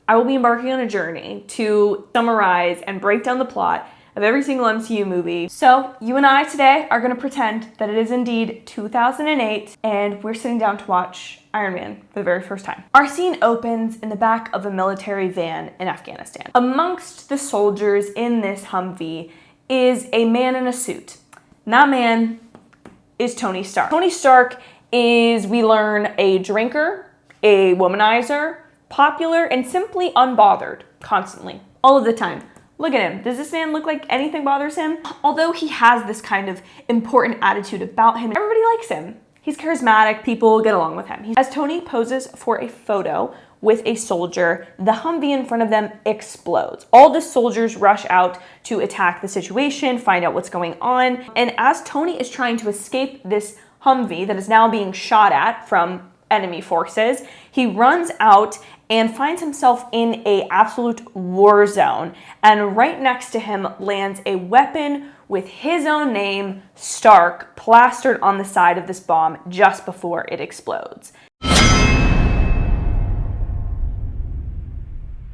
I will be embarking on a journey to summarize and break down the plot of every single MCU movie. So you and I today are going to pretend that it is indeed 2008 and we're sitting down to watch Iron Man for the very first time. Our scene opens in the back of a military van in Afghanistan. Amongst the soldiers in this Humvee is a man in a suit. And that man is Tony Stark. Tony Stark is, we learn, a drinker, a womanizer, popular, and simply unbothered constantly, all of the time. Look at him. Does this man look like anything bothers him? Although he has this kind of important attitude about him, everybody likes him. He's charismatic, people get along with him. As Tony poses for a photo with a soldier, the Humvee in front of them explodes. All the soldiers rush out to attack the situation, find out what's going on. And as Tony is trying to escape this Humvee that is now being shot at from enemy forces, he runs out and finds himself in an absolute war zone. And right next to him lands a weapon with his own name, Stark, plastered on the side of this bomb just before it explodes.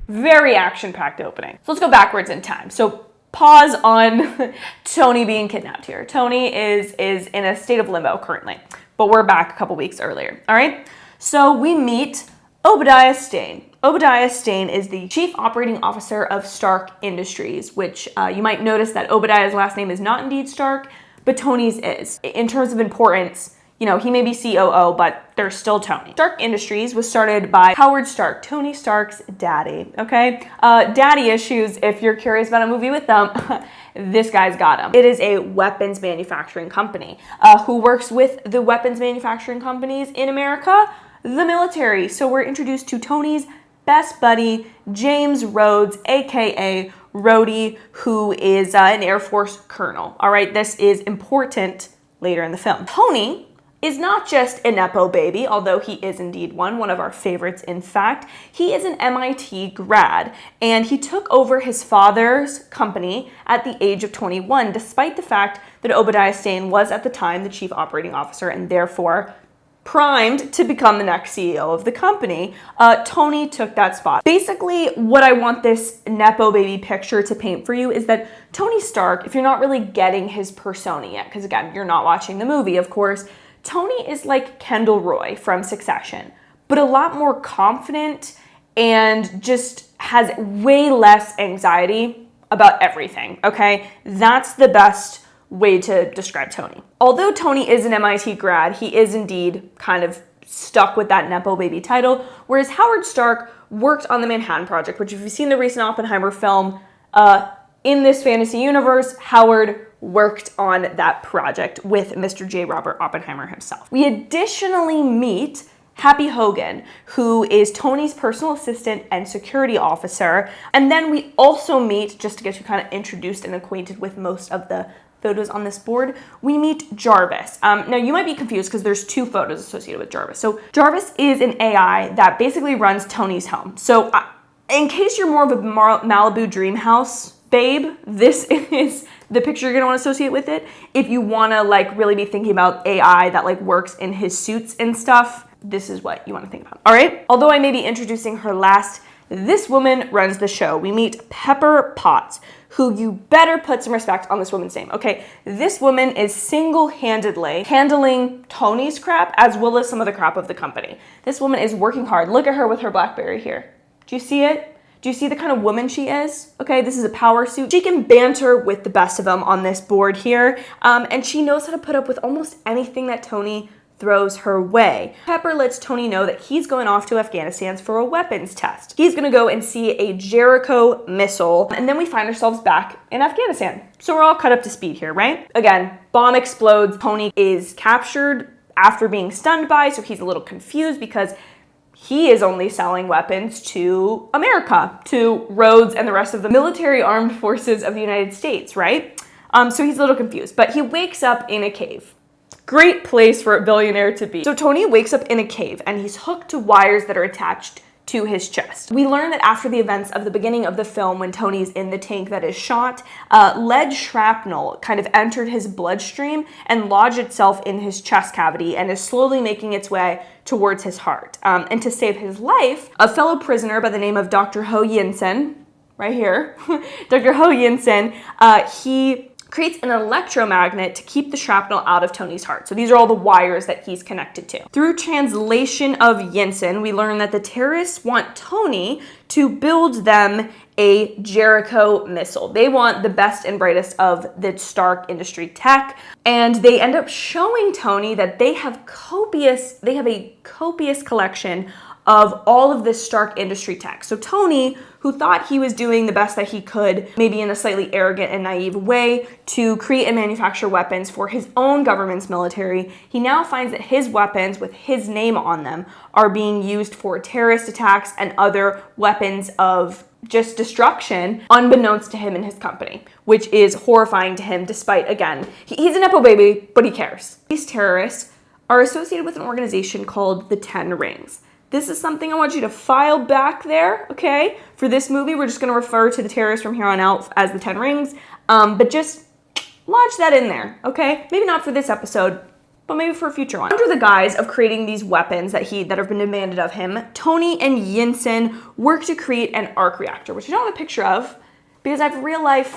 Very action-packed opening. So let's go backwards in time. So pause on Tony being kidnapped here. Tony is in a state of limbo currently, but we're back a couple weeks earlier, all right? So we meet Obadiah Stane. Obadiah Stane is the Chief Operating Officer of Stark Industries, which you might notice that Obadiah's last name is not indeed Stark, but Tony's is. In terms of importance, you know, he may be COO, but they're still Tony. Stark Industries was started by Howard Stark, Tony Stark's daddy, okay? Daddy issues, if you're curious about a movie with them, this guy's got them. It is a weapons manufacturing company. Who works with the weapons manufacturing companies in America? The military. So we're introduced to Tony's best buddy, James Rhodes, aka Rhodey, who is an Air Force colonel. All right, this is important later in the film. Tony is not just a Nepo baby, although he is indeed one of our favorites, in fact. He is an MIT grad, and he took over his father's company at the age of 21, despite the fact that Obadiah Stane was at the time the chief operating officer and therefore primed to become the next CEO of the company. Tony took that spot. Basically, what I want this Nepo baby picture to paint for you is that Tony Stark, if you're not really getting his persona yet, because again, you're not watching the movie, of course, Tony is like Kendall Roy from Succession, but a lot more confident and just has way less anxiety about everything, okay? That's the best way to describe Tony. Although Tony is an MIT grad, he is indeed kind of stuck with that Nepo baby title, whereas Howard Stark worked on the Manhattan Project, which if you've seen the recent Oppenheimer film, in this fantasy universe, Howard worked on that project with Mr. J. Robert Oppenheimer himself. We additionally meet Happy Hogan, who is Tony's personal assistant and security officer. And then we also meet, just to get you kind of introduced and acquainted with most of the photos on this board, we meet Jarvis. Now you might be confused because there's two photos associated with Jarvis. So Jarvis is an AI that basically runs Tony's home. So in case you're more of a Malibu dream house babe, this is the picture you're gonna want to associate with it. If you want to like really be thinking about AI that like works in his suits and stuff, this is what you want to think about. All right. Although I may be introducing her last, this woman runs the show. We meet Pepper Potts, who you better put some respect on this woman's name. Okay, this woman is single-handedly handling Tony's crap as well as some of the crap of the company. This woman is working hard. Look at her with her BlackBerry here. Do you see it? Do you see the kind of woman she is? Okay, this is a power suit. She can banter with the best of them on this board here, and she knows how to put up with almost anything that Tony throws her way. Pepper lets Tony know that he's going off to Afghanistan for a weapons test. He's gonna go and see a Jericho missile, and then we find ourselves back in Afghanistan. So we're all caught up to speed here, right? Again, bomb explodes. Tony is captured after being stunned by, so he's a little confused because he is only selling weapons to America, to Rhodes and the rest of the military armed forces of the United States, right? So he's a little confused, but he wakes up in a cave. Great place for a billionaire to be. So Tony wakes up in a cave and he's hooked to wires that are attached to his chest. We learn that after the events of the beginning of the film, when Tony's in the tank that is shot, lead shrapnel kind of entered his bloodstream and lodged itself in his chest cavity and is slowly making its way towards his heart. And to save his life, a fellow prisoner by the name of Dr. Ho Yinsen, right here, Dr. Ho Yinsen, he creates an electromagnet to keep the shrapnel out of Tony's heart. So these are all the wires that he's connected to. Through translation of Yinsen, we learn that the terrorists want Tony to build them a Jericho missile. They want the best and brightest of the Stark Industry tech, and they end up showing Tony that they have a copious collection of all of this Stark Industry tech. So Tony, who thought he was doing the best that he could, maybe in a slightly arrogant and naive way, to create and manufacture weapons for his own government's military, he now finds that his weapons with his name on them are being used for terrorist attacks and other weapons of just destruction, unbeknownst to him and his company, which is horrifying to him despite, again, he's a Nepo baby, but he cares. These terrorists are associated with an organization called the Ten Rings. This is something I want you to file back there, okay? For this movie, we're just going to refer to the terrorists from here on out as the Ten Rings, but just lodge that in there, okay? Maybe not for this episode, but maybe for a future one. Under the guise of creating these weapons that have been demanded of him, Tony and Yinsen work to create an arc reactor, which I don't have a picture of because I have a real life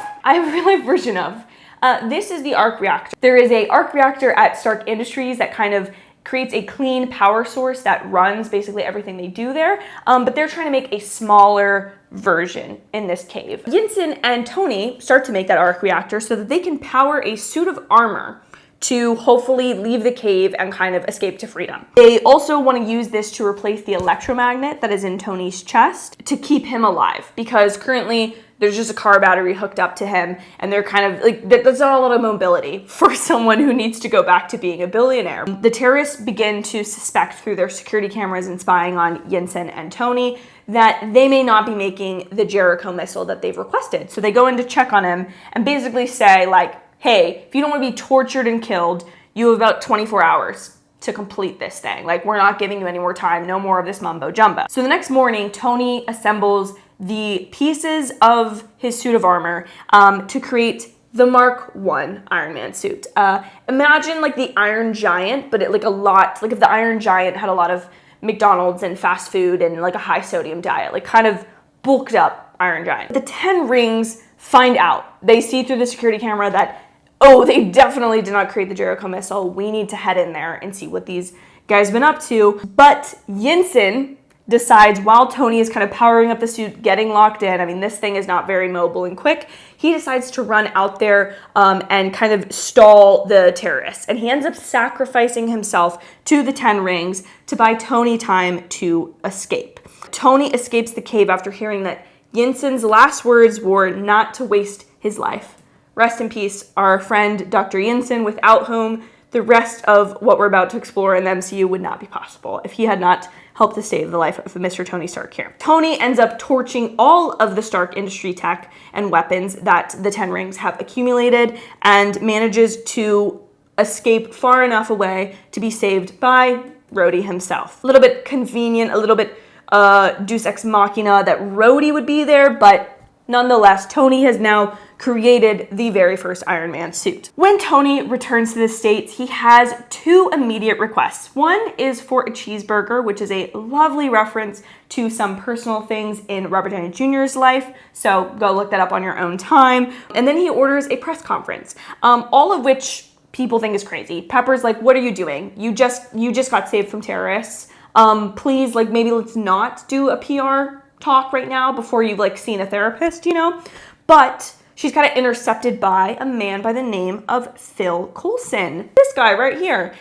version of. This is the arc reactor. There is a arc reactor at Stark Industries that kind of creates a clean power source that runs basically everything they do there, but they're trying to make a smaller version in this cave. Yinsen and Tony start to make that arc reactor so that they can power a suit of armor to hopefully leave the cave and kind of escape to freedom. They also want to use this to replace the electromagnet that is in Tony's chest to keep him alive, because currently there's just a car battery hooked up to him, and they're kind of like, there's not a lot of mobility for someone who needs to go back to being a billionaire. The terrorists begin to suspect through their security cameras and spying on Yinsen and Tony that they may not be making the Jericho missile that they've requested. So they go in to check on him and basically say, like, hey, if you don't want to be tortured and killed, you have about 24 hours to complete this thing. Like, we're not giving you any more time, no more of this mumbo jumbo. So the next morning, Tony assembles the pieces of his suit of armor to create the Mark I Iron Man suit. Imagine like the Iron Giant, but like if the Iron Giant had a lot of McDonald's and fast food and like a high sodium diet, like kind of bulked up Iron Giant. The Ten Rings find out. They see through the security camera that, oh, they definitely did not create the Jericho missile. We need to head in there and see what these guys have been up to. But Yinsen decides, while Tony is kind of powering up the suit, getting locked in, I mean, this thing is not very mobile and quick, he decides to run out there and kind of stall the terrorists. And he ends up sacrificing himself to the Ten Rings to buy Tony time to escape. Tony escapes the cave after hearing that Yinsen's last words were not to waste his life. Rest in peace, our friend Dr. Yinsen, without whom the rest of what we're about to explore in the MCU would not be possible if he had not helped to save the life of Mr. Tony Stark here. Tony ends up torching all of the Stark Industry tech and weapons that the Ten Rings have accumulated and manages to escape far enough away to be saved by Rhodey himself. A little bit convenient, a little bit deus ex machina that Rhodey would be there, but nonetheless, Tony has now created the very first Iron Man suit. When Tony returns to the States, he has two immediate requests. One is for a cheeseburger, which is a lovely reference to some personal things in Robert Downey Jr.'s life, so go look that up on your own time. And then he orders a press conference, all of which people think is crazy. Pepper's like, what are you doing? You just got saved from terrorists. Please, like, maybe let's not do a PR talk right now before you've like seen a therapist, you know? But she's kind of intercepted by a man by the name of Phil Coulson. This guy right here.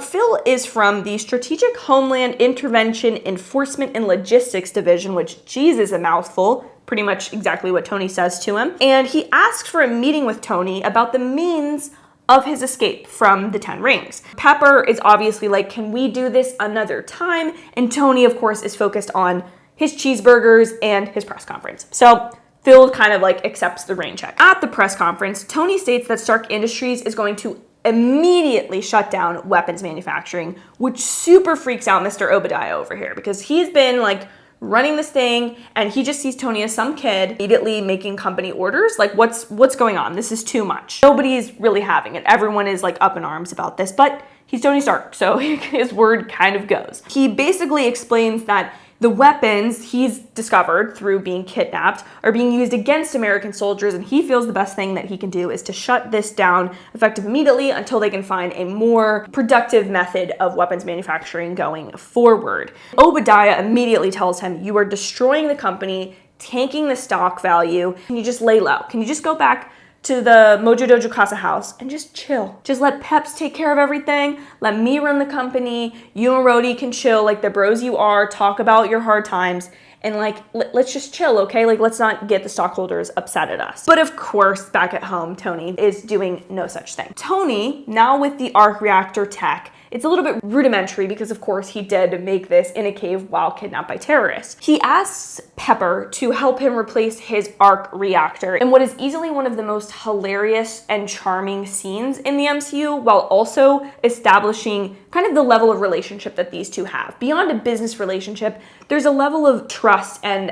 Phil is from the Strategic Homeland Intervention Enforcement and Logistics Division, which, geez, is a mouthful. Pretty much exactly what Tony says to him. And he asks for a meeting with Tony about the means of his escape from the Ten Rings. Pepper is obviously like, can we do this another time? And Tony, of course, is focused on his cheeseburgers and his press conference. So Phil kind of like accepts the rain check. At the press conference, Tony states that Stark Industries is going to immediately shut down weapons manufacturing, which super freaks out Mr. Obadiah over here because he's been like running this thing and he just sees Tony as some kid immediately making company orders. Like, what's going on? This is too much. Nobody's really having it. Everyone is like up in arms about this, but he's Tony Stark, so his word kind of goes. He basically explains that the weapons he's discovered through being kidnapped are being used against American soldiers, and he feels the best thing that he can do is to shut this down effective immediately until they can find a more productive method of weapons manufacturing going forward. Obadiah immediately tells him, "You are destroying the company, tanking the stock value. Can you just lay low? Can you just go back to the Mojo Dojo Casa house and just chill? Just let Peps take care of everything. Let me run the company. You and Rhodey can chill like the bros you are, talk about your hard times, and like, let's just chill, okay? Like, let's not get the stockholders upset at us." But of course, back at home, Tony is doing no such thing. Tony, now with the arc reactor tech, it's a little bit rudimentary because, of course, he did make this in a cave while kidnapped by terrorists. He asks Pepper to help him replace his arc reactor in what is easily one of the most hilarious and charming scenes in the MCU, while also establishing kind of the level of relationship that these two have. Beyond a business relationship, there's a level of trust and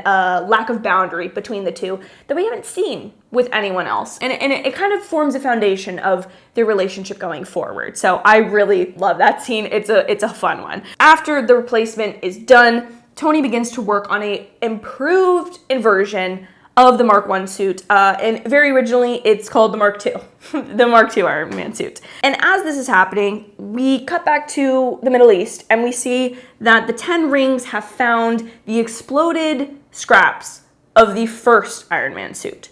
lack of boundary between the two that we haven't seen with anyone else. And it kind of forms a foundation of their relationship going forward. So I really love that scene. It's a fun one. After the replacement is done, Tony begins to work on a improved version of the Mark I suit. And very originally, it's called the Mark II, the Mark II Iron Man suit. And as this is happening, we cut back to the Middle East and we see that the 10 Rings have found the exploded scraps of the first Iron Man suit.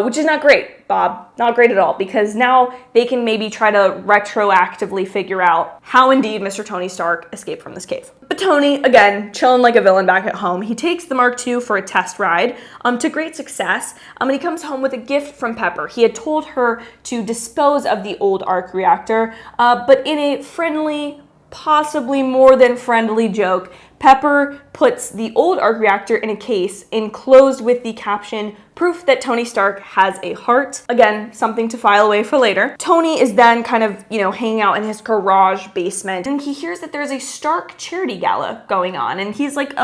Which is not great, Bob. Not great at all, because now they can maybe try to retroactively figure out how indeed Mr. Tony Stark escaped from this cave. But Tony, again, chilling like a villain back at home, he takes the Mark II for a test ride to great success, and he comes home with a gift from Pepper. He had told her to dispose of the old arc reactor, but in a friendly, possibly more than friendly joke, Pepper puts the old arc reactor in a case enclosed with the caption, "Proof that Tony Stark has a heart." Again, something to file away for later. Tony is then kind of, hanging out in his garage basement, and he hears that there's a Stark charity gala going on, and he's like,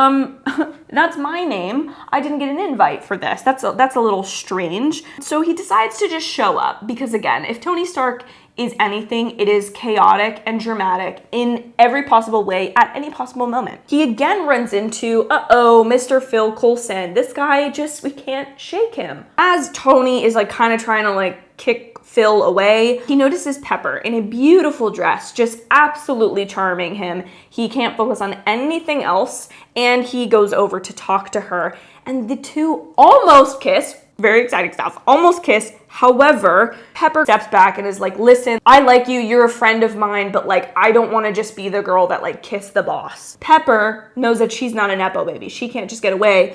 that's my name. I didn't get an invite for this. That's a little strange. So he decides to just show up, because again, if Tony Stark is anything, it is chaotic and dramatic in every possible way at any possible moment. He again runs into, Mr. Phil Coulson. This guy we can't shake him. As Tony is kind of trying to kick Phil away, he notices Pepper in a beautiful dress, just absolutely charming him. He can't focus on anything else, and he goes over to talk to her, and the two almost kiss. Very exciting stuff. Almost kiss. However, Pepper steps back and is like, "Listen, I like you. You're a friend of mine, but I don't want to just be the girl that kissed the boss." Pepper knows that she's not a Nepo baby. She can't just get away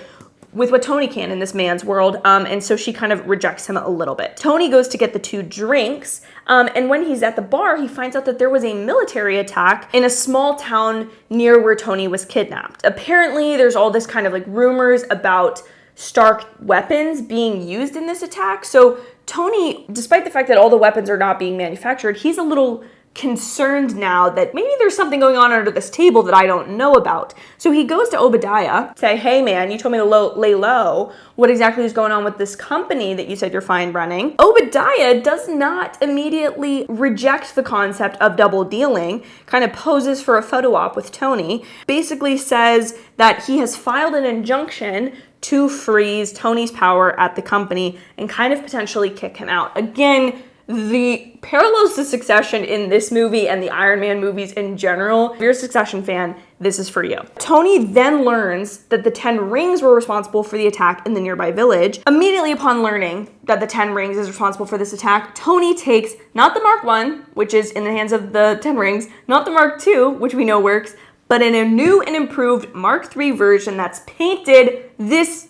with what Tony can in this man's world. And so she kind of rejects him a little bit. Tony goes to get the two drinks. And when he's at the bar, he finds out that there was a military attack in a small town near where Tony was kidnapped. Apparently, there's all this kind of rumors about Stark weapons being used in this attack. So Tony, despite the fact that all the weapons are not being manufactured, he's a little concerned now that maybe there's something going on under this table that I don't know about. So he goes to Obadiah, say, "Hey man, you told me to lay low. What exactly is going on with this company that you said you're fine running?" Obadiah does not immediately reject the concept of double dealing, kind of poses for a photo op with Tony, basically says that he has filed an injunction to freeze Tony's power at the company and kind of potentially kick him out. Again, the parallels to Succession in this movie and the Iron Man movies in general. If you're a Succession fan, this is for you. Tony then learns that the 10 Rings were responsible for the attack in the nearby village. Immediately upon learning that the 10 Rings is responsible for this attack, Tony takes not the Mark I, which is in the hands of the 10 Rings, not the Mark II, which we know works, but in a new and improved Mark III version that's painted. This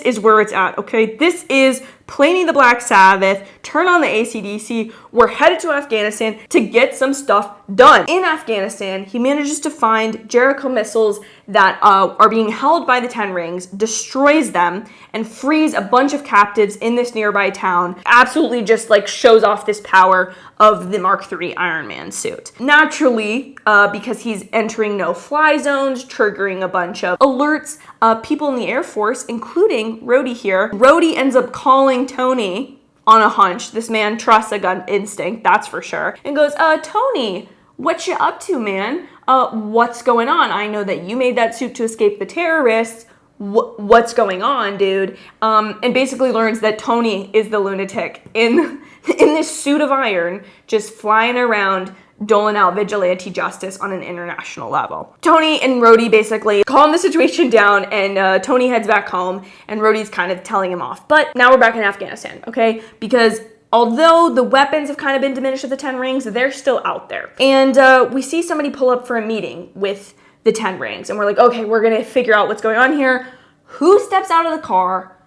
is where it's at, okay? This is Planning the Black Sabbath, turn on the AC/DC. We're headed to Afghanistan to get some stuff done. In Afghanistan, he manages to find Jericho missiles that are being held by the 10 Rings, destroys them, and frees a bunch of captives in this nearby town. Absolutely just shows off this power of the Mark III Iron Man suit. Naturally, because he's entering no-fly zones, triggering a bunch of alerts, people in the Air Force, including Rhodey here. Rhodey ends up calling Tony on a hunch. This man trusts a gun instinct, that's for sure, and goes, Tony, what you up to, man? What's going on? I know that you made that suit to escape the terrorists. What's going on, dude? And basically learns that Tony is the lunatic in this suit of iron, just flying around, doling out vigilante justice on an international level. Tony and Rhodey basically calm the situation down, and Tony heads back home, and Rhodey's kind of telling him off. But now we're back in Afghanistan, okay? Because although the weapons have kind of been diminished at the 10 rings, they're still out there. And we see somebody pull up for a meeting with the 10 rings, and we're like, okay, we're gonna figure out what's going on here. Who steps out of the car?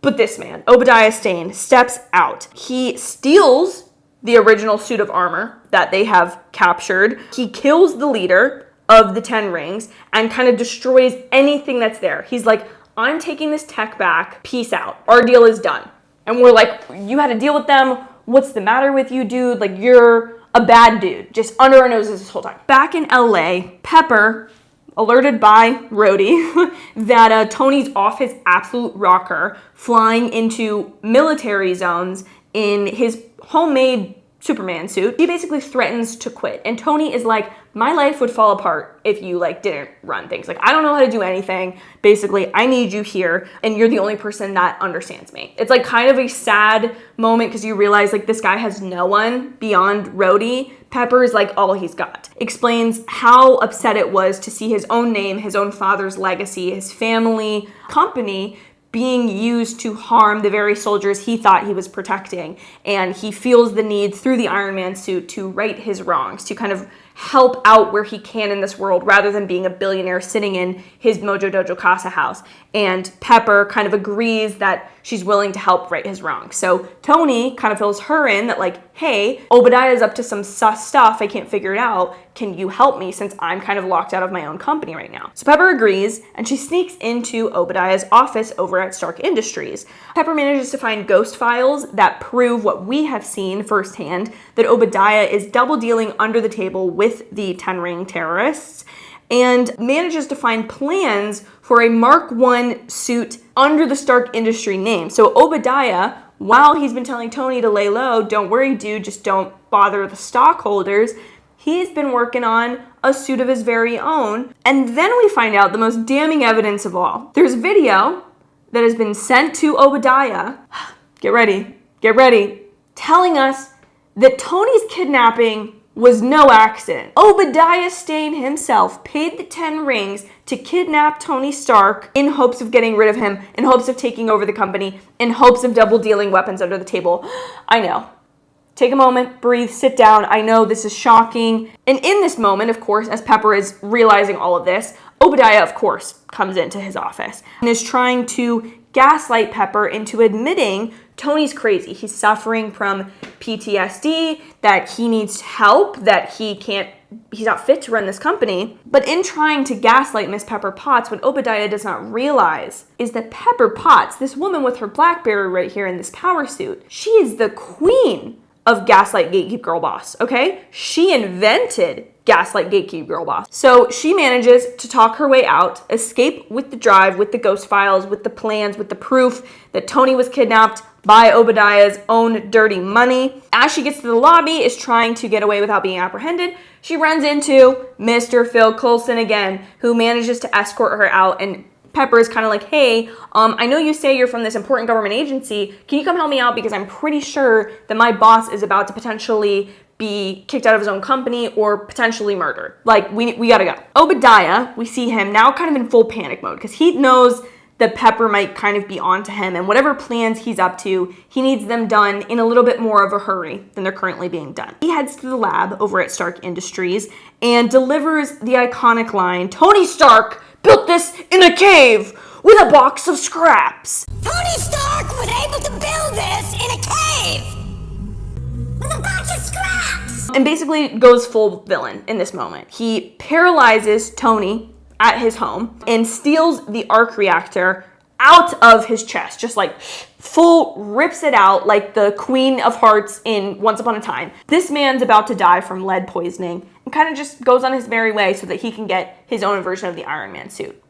But this man, Obadiah Stane, steps out. He steals the original suit of armor that they have captured. He kills the leader of the 10 rings and kind of destroys anything that's there. He's like, I'm taking this tech back. Peace out. Our deal is done. And we're like, you had to deal with them. What's the matter with you, dude? Like, you're a bad dude. Just under our noses this whole time. Back in LA, Pepper, alerted by Rhodey that Tony's off his absolute rocker, flying into military zones in his homemade Superman suit. He basically threatens to quit. And Tony is like, my life would fall apart if you didn't run things. Like, I don't know how to do anything. Basically, I need you here, and you're the only person that understands me. It's like kind of a sad moment because you realize this guy has no one beyond Rhodey. Pepper is like all he's got. Explains how upset it was to see his own name, his own father's legacy, his family, company being used to harm the very soldiers he thought he was protecting. And he feels the need through the Iron Man suit to right his wrongs, to kind of help out where he can in this world rather than being a billionaire sitting in his Mojo Dojo Casa house. And Pepper kind of agrees that she's willing to help right his wrongs. So Tony kind of fills her in that hey, Obadiah's up to some sus stuff. I can't figure it out. Can you help me since I'm kind of locked out of my own company right now? So Pepper agrees, and she sneaks into Obadiah's office over at Stark Industries. Pepper manages to find ghost files that prove what we have seen firsthand, that Obadiah is double dealing under the table with the 10 Ring terrorists, and manages to find plans for a Mark I suit under the Stark Industry name. So Obadiah, while he's been telling Tony to lay low, don't worry, dude, just don't bother the stockholders, he's been working on a suit of his very own. And then we find out the most damning evidence of all. There's video that has been sent to Obadiah, get ready, telling us that Tony's kidnapping was no accident. Obadiah Stane himself paid the 10 rings to kidnap Tony Stark in hopes of getting rid of him, in hopes of taking over the company, in hopes of double dealing weapons under the table. I know. Take a moment, breathe, sit down. I know this is shocking. And in this moment, of course, as Pepper is realizing all of this, Obadiah, of course, comes into his office and is trying to gaslight Pepper into admitting Tony's crazy. He's suffering from PTSD, that he needs help, that he's not fit to run this company. But in trying to gaslight Miss Pepper Potts, what Obadiah does not realize is that Pepper Potts, this woman with her BlackBerry right here in this power suit, she is the queen of Gaslight Gatekeep Girl Boss, okay? She invented Gaslight Gatekeep Girl Boss. So she manages to talk her way out, escape with the drive, with the ghost files, with the plans, with the proof that Tony was kidnapped by Obadiah's own dirty money. As she gets to the lobby, is trying to get away without being apprehended, she runs into Mr. Phil Coulson again, who manages to escort her out. And Pepper is kind of like, hey, I know you say you're from this important government agency. Can you come help me out? Because I'm pretty sure that my boss is about to potentially be kicked out of his own company or potentially murdered. We gotta go. Obadiah, we see him now kind of in full panic mode because he knows that Pepper might kind of be onto him, and whatever plans he's up to, he needs them done in a little bit more of a hurry than they're currently being done. He heads to the lab over at Stark Industries and delivers the iconic line, Tony Stark built this in a cave with a box of scraps. Tony Stark was able to build this in a cave with a box of scraps. And basically goes full villain in this moment. He paralyzes Tony at his home and steals the arc reactor out of his chest, just full rips it out like the Queen of Hearts in Once Upon a Time. This man's about to die from lead poisoning and kind of just goes on his merry way so that he can get his own version of the Iron Man suit.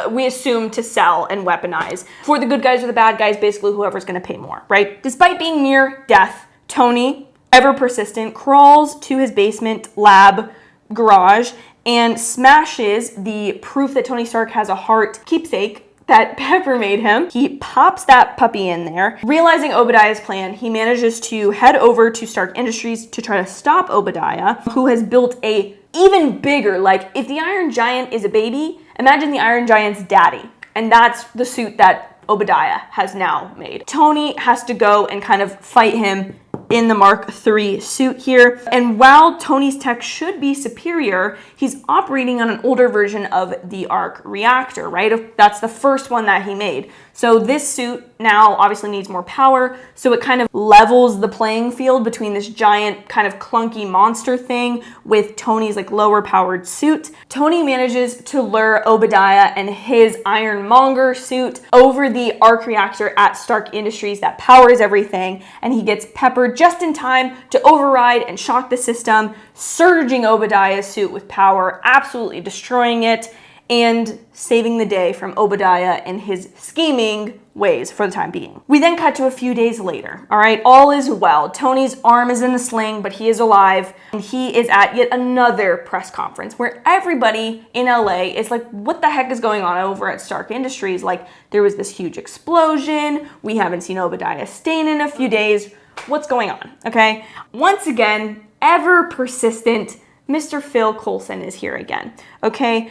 We assume to sell and weaponize for the good guys or the bad guys, basically whoever's going to pay more, right? Despite being near death, Tony ever persistent, crawls to his basement lab garage and smashes the proof that Tony Stark has a heart keepsake that Pepper made him. He pops that puppy in there. Realizing Obadiah's plan, he manages to head over to Stark Industries to try to stop Obadiah, who has built a even bigger, like if the Iron Giant is a baby, imagine the Iron Giant's daddy. And that's the suit that Obadiah has now made. Tony has to go and kind of fight him in the Mark III suit here. And while Tony's tech should be superior, he's operating on an older version of the arc reactor, right? That's the first one that he made. So this suit now obviously needs more power, so it kind of levels the playing field between this giant kind of clunky monster thing with Tony's like lower powered suit. Tony manages to lure Obadiah and his Ironmonger suit over the arc reactor at Stark Industries that powers everything, and he gets Pepper just in time to override and shock the system, surging Obadiah's suit with power, absolutely destroying it, and saving the day from Obadiah and his scheming ways for the time being. We then cut to a few days later. All right, all is well. Tony's arm is in the sling, but he is alive, and he is at yet another press conference where everybody in LA is like, what the heck is going on over at Stark Industries? Like, there was this huge explosion. We haven't seen Obadiah Stane in a few days. What's going on? Okay. Once again, ever persistent Mr. Phil Coulson is here again, okay?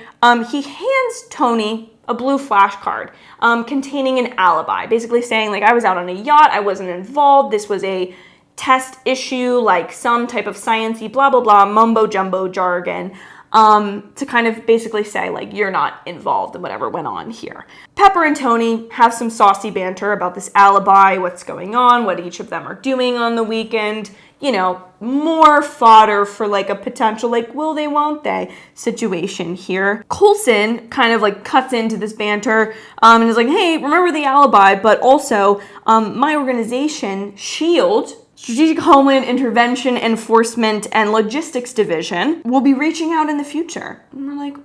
He hands Tony a blue flashcard containing an alibi, basically saying, like, I was out on a yacht, I wasn't involved, this was a test issue, like some type of science-y, blah, blah, blah, mumbo-jumbo jargon, to kind of basically say, like, you're not involved in whatever went on here. Pepper and Tony have some saucy banter about this alibi, what's going on, what each of them are doing on the weekend, you know, more fodder for like a potential, like, will they, won't they situation here. Coulson kind of like cuts into this banter and is like, hey, remember the alibi, but also my organization, SHIELD, Strategic Homeland Intervention, Enforcement, and Logistics Division, will be reaching out in the future. And we're like,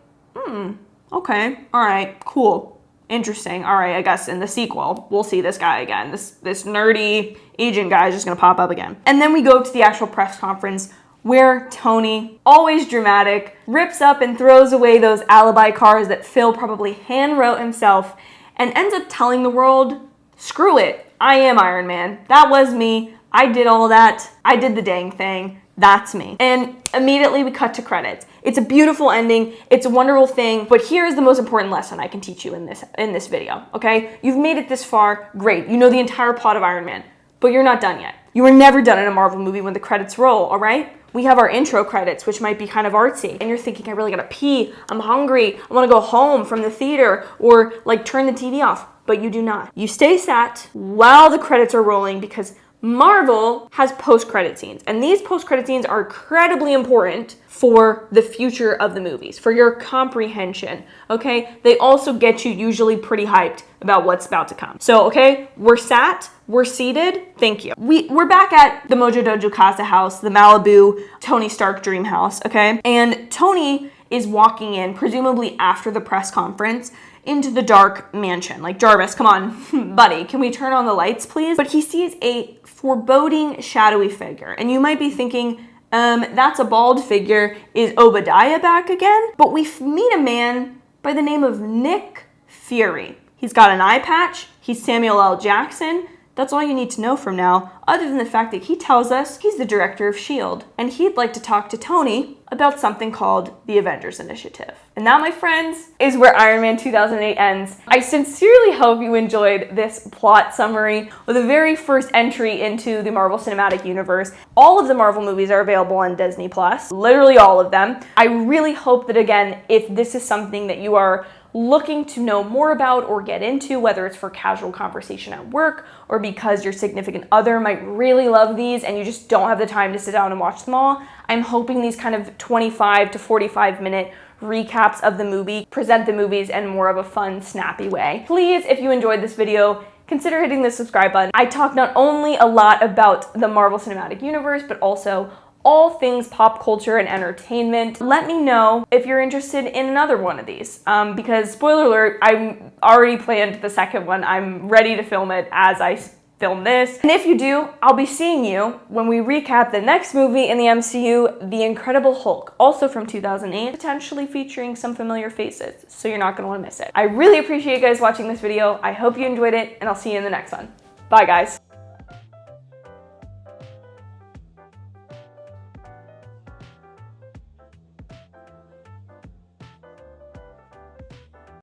okay, all right, cool. Interesting. All right, I guess in the sequel, we'll see this guy again. This nerdy agent guy is just going to pop up again. And then we go to the actual press conference where Tony, always dramatic, rips up and throws away those alibi cards that Phil probably hand-wrote himself and ends up telling the world, screw it, I am Iron Man. That was me. I did all that. I did the dang thing. That's me. And immediately we cut to credits. It's a beautiful ending. It's a wonderful thing. But here's the most important lesson I can teach you in this video, okay? You've made it this far. Great. You know the entire plot of Iron Man. But you're not done yet. You were never done in a Marvel movie when the credits roll, all right? We have our intro credits, which might be kind of artsy. And you're thinking, I really gotta pee. I'm hungry. I wanna go home from the theater or like turn the TV off. But you do not. You stay sat while the credits are rolling because Marvel has post-credit scenes, and these post-credit scenes are incredibly important for the future of the movies, for your comprehension, okay? They also get you usually pretty hyped about what's about to come. So, okay, we're sat, we're seated, thank you. We're back at the Mojo Dojo Casa house, the Malibu Tony Stark dream house, okay? And Tony is walking in, presumably after the press conference, into the dark mansion. Like, Jarvis, come on, buddy, can we turn on the lights, please? But he sees a foreboding, shadowy figure. And you might be thinking, that's a bald figure. Is Obadiah back again? But we meet a man by the name of Nick Fury. He's got an eye patch. He's Samuel L. Jackson. That's all you need to know from now, other than the fact that he tells us he's the director of S.H.I.E.L.D. and he'd like to talk to Tony about something called the Avengers Initiative. And that, my friends, is where Iron Man 2008 ends. I sincerely hope you enjoyed this plot summary with the very first entry into the Marvel Cinematic Universe. All of the Marvel movies are available on Disney+, literally all of them. I really hope that, again, if this is something that you are looking to know more about or get into, whether it's for casual conversation at work or because your significant other might really love these and you just don't have the time to sit down and watch them all, I'm hoping these kind of 25 to 45 minute recaps of the movie present the movies in more of a fun, snappy way. Please, if you enjoyed this video, consider hitting the subscribe button. I talk not only a lot about the Marvel Cinematic Universe, but also all things pop culture and entertainment. Let me know if you're interested in another one of these, because spoiler alert, I'm already planned the second one. I'm ready to film it as I film this. And if you do, I'll be seeing you when we recap the next movie in the MCU, The Incredible Hulk, also from 2008, potentially featuring some familiar faces, so you're not gonna wanna miss it. I really appreciate you guys watching this video. I hope you enjoyed it, and I'll see you in the next one. Bye, guys.